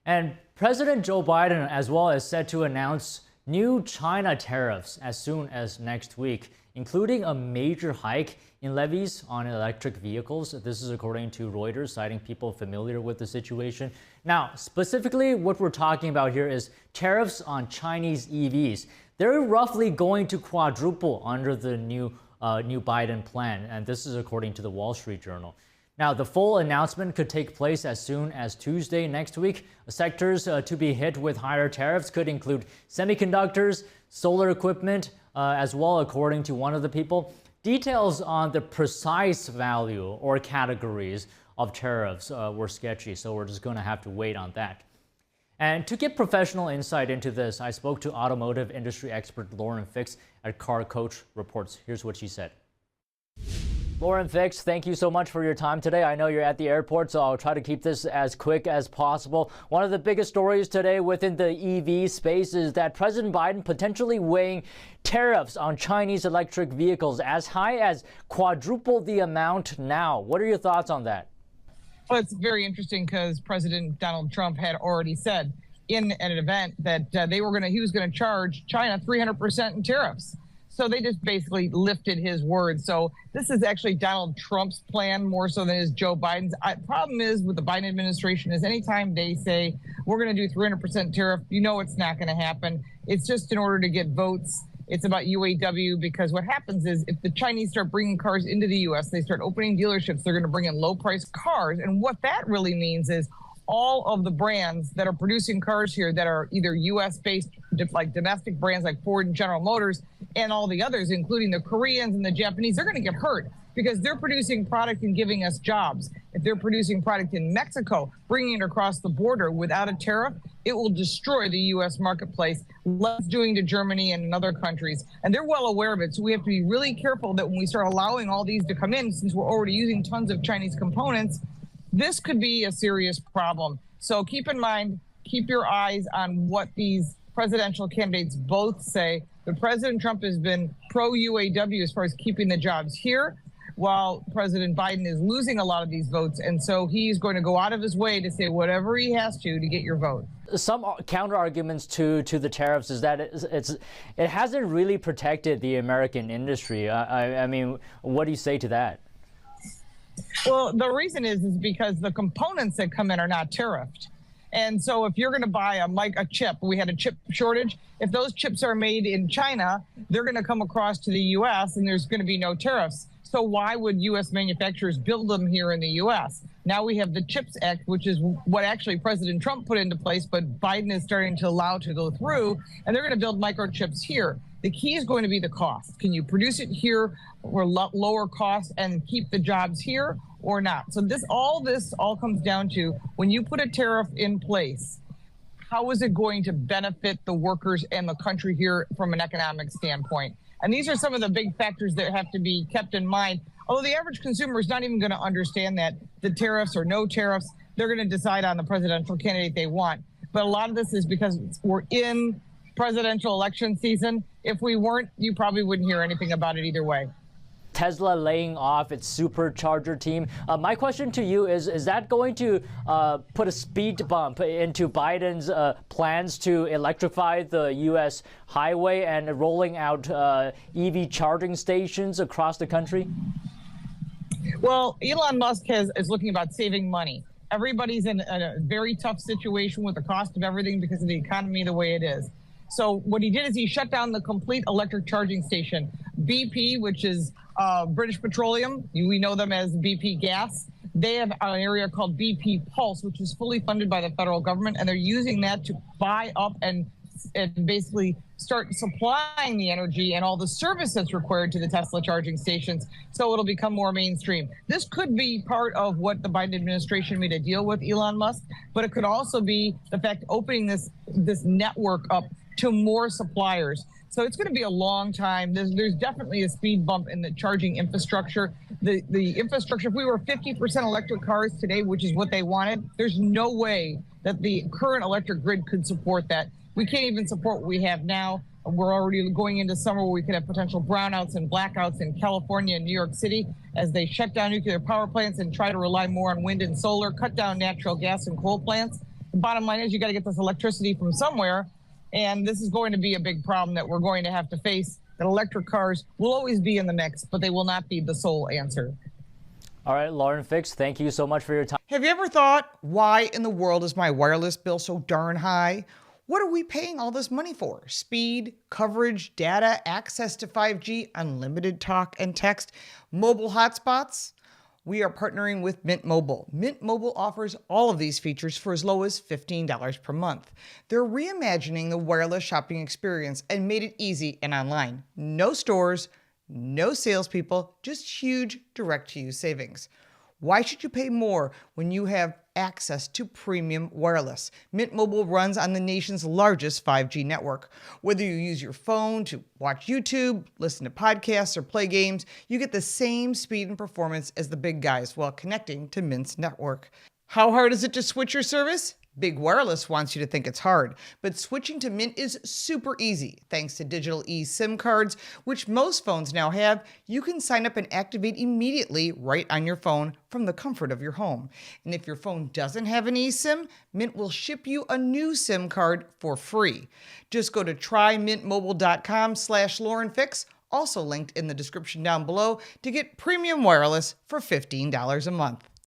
And President Joe Biden as well is set to announce new China tariffs as soon as next week, including a major hike in levies on electric vehicles. This is according to Reuters, citing people familiar with the situation. Now, specifically, what we're talking about here is tariffs on Chinese EVs. They're roughly going to quadruple under the new Biden plan, and this is according to the Wall Street Journal. Now, the full announcement could take place as soon as Tuesday next week. Sectors to be hit with higher tariffs could include semiconductors, solar equipment, as well, according to one of the people. Details on the precise value or categories of tariffs were sketchy, so we're just going to have to wait on that. And to get professional insight into this, I spoke to automotive industry expert Lauren Fix at Car Coach Reports. Here's what she said. Lauren Fix, thank you so much for your time today. I know you're at the airport, so I'll try to keep this as quick as possible. One of the biggest stories today within the EV space is that President Biden potentially weighing tariffs on Chinese electric vehicles as high as quadruple the amount now. What are your thoughts on that? Well, it's very interesting because President Donald Trump had already said in an event that he was going to charge China 300% in tariffs. So they just basically lifted his words. So this is actually Donald Trump's plan more so than is Joe Biden's. Problem is with the Biden administration is anytime they say we're going to do 300% tariff, you know it's not going to happen. It's just in order to get votes. It's about UAW, because what happens is if the Chinese start bringing cars into the U.S., they start opening dealerships, they're going to bring in low-priced cars. And what that really means is all of the brands that are producing cars here that are either U.S.-based, like domestic brands like Ford and General Motors, and all the others, including the Koreans and the Japanese, they're going to get hurt because they're producing product and giving us jobs. If they're producing product in Mexico, bringing it across the border without a tariff, it will destroy the U.S. marketplace, like it's doing to Germany and in other countries. And they're well aware of it. So we have to be really careful that when we start allowing all these to come in, since we're already using tons of Chinese components, this could be a serious problem. So keep in mind, keep your eyes on what these presidential candidates both say. But President Trump has been pro-UAW as far as keeping the jobs here, while President Biden is losing a lot of these votes. And so he's going to go out of his way to say whatever he has to get your vote. Some counter arguments to the tariffs is that it hasn't really protected the American industry. I mean, what do you say to that? Well, the reason is because the components that come in are not tariffed. And so if you're going to buy a chip, we had a chip shortage. If those chips are made in China, they're going to come across to the U.S. and there's going to be no tariffs. So why would U.S. manufacturers build them here in the U.S.? Now we have the CHIPS Act, which is what actually President Trump put into place, but Biden is starting to allow to go through, and they're going to build microchips here. The key is going to be the cost. Can you produce it here or lower cost and keep the jobs here or not? So this all comes down to when you put a tariff in place, how is it going to benefit the workers and the country here from an economic standpoint? And these are some of the big factors that have to be kept in mind. Although the average consumer is not even going to understand that the tariffs or no tariffs, they're going to decide on the presidential candidate they want. But a lot of this is because we're in presidential election season. If we weren't, you probably wouldn't hear anything about it either way. Tesla laying off its supercharger team. My question to you is that going to put a speed bump into Biden's plans to electrify the U.S. highway and rolling out EV charging stations across the country? Well, Elon Musk is looking about saving money. Everybody's in a very tough situation with the cost of everything because of the economy the way it is. So what he did is he shut down the complete electric charging station. BP, which is British Petroleum, we know them as BP Gas, they have an area called BP Pulse, which is fully funded by the federal government, and they're using that to buy up and basically start supplying the energy and all the service that's required to the Tesla charging stations, so it'll become more mainstream. This could be part of what the Biden administration made a deal with Elon Musk, but it could also be the fact opening this network up to more suppliers. So it's going to be a long time. There's definitely a speed bump in the charging infrastructure. The infrastructure, if we were 50% electric cars today, which is what they wanted, there's no way that the current electric grid could support that. We can't even support what we have now. We're already going into summer where we could have potential brownouts and blackouts in California and New York City as they shut down nuclear power plants and try to rely more on wind and solar, cut down natural gas and coal plants. The bottom line is you got to get this electricity from somewhere. And this is going to be a big problem that we're going to have to face, that electric cars will always be in the mix, but they will not be the sole answer. All right, Lauren Fix, thank you so much for your time. Have you ever thought, why in the world is my wireless bill so darn high? What are we paying all this money for? Speed, coverage, data, access to 5G, unlimited talk and text, mobile hotspots? We are partnering with Mint Mobile. Mint Mobile offers all of these features for as low as $15 per month. They're reimagining the wireless shopping experience and made it easy and online. No stores, no salespeople, just huge direct-to-you savings. Why should you pay more when you have access to premium wireless? Mint Mobile runs on the nation's largest 5G network. Whether you use your phone to watch YouTube, listen to podcasts, or play games, you get the same speed and performance as the big guys while connecting to Mint's network. How hard is it to switch your service? Big Wireless wants you to think it's hard, but switching to Mint is super easy. Thanks to digital eSIM cards, which most phones now have, you can sign up and activate immediately right on your phone from the comfort of your home. And if your phone doesn't have an eSIM, Mint will ship you a new SIM card for free. Just go to trymintmobile.com/LaurenFix, also linked in the description down below, to get premium wireless for $15 a month.